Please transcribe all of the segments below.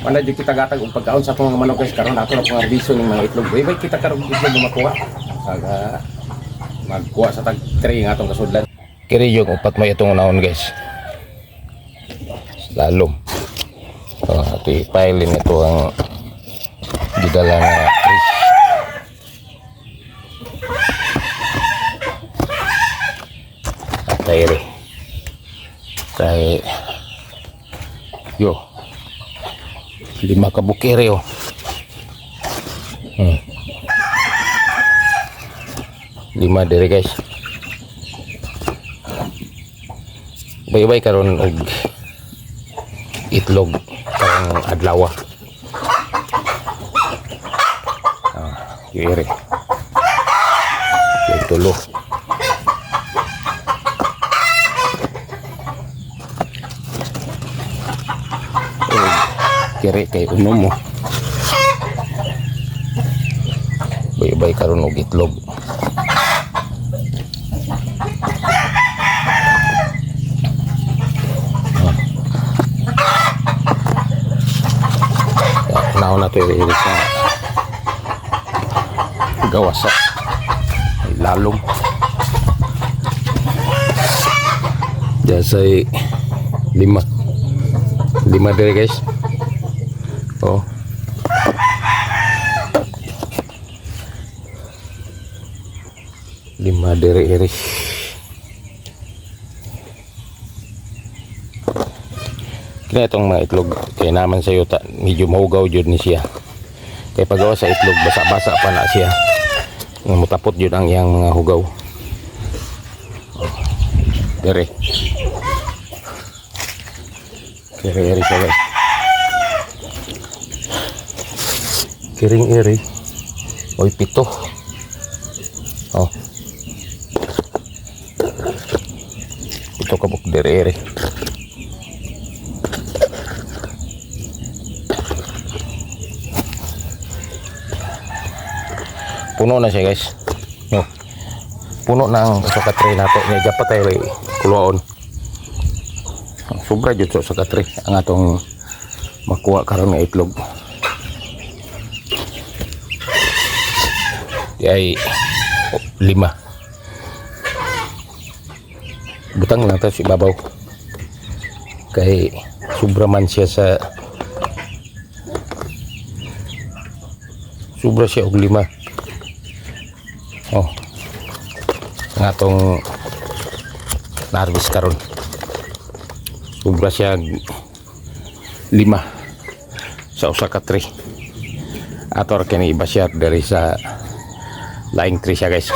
Wala di kita gatag og pagkaon sa akong mga manok guys karon ato na pang harbiso ning mga itlog. Way kita karon itlog na makuha. Saga magkuha sa tag 3 nga atong kasudlan. Kiri yung upat may itong naon guys. Lalom. So, ito ipailin ito ang gidala nga fish. Atay tay yo 5 ka bukere oh. Lima diri guys. Bay-bay karon og itlog karong adlaw. Kiri. Tulo. Kiri kay unom mo. Bay-bay karon og itlog. Naon na ito yung sa gawasak ay lalong dyan sa 5 diri guys. Oh, 5 diri kaya itong mga itlog kaya naman sa yuta medyo mahugaw jud ni siya kaya pagawa sa itlog basa-basa pa na siya mutapot jud ang iyang mga hugaw. Dere siya guys. Kiring iri oy 7 oh 7 kabuk dere puno na siya guys. No. Puno na ang sa katray nato. May dapat tayo kuluon. Sobra jud sa katray ang atong makuha karon nga itlog. Ay 5. Butang lang tayo si babaw. Kay sobra man siya sa sobra siya og 5. Oh, ang atong na-harvest karon sobra siya 5 sa usa ka tray. Ato ra kini iba siya dari sa laing tray siya guys.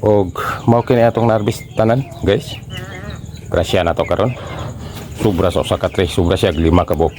Og mao kini atong na-harvest tanan guys. Grasya na to karon sobra sa usa ka tray, sobra siya 5 ka buok.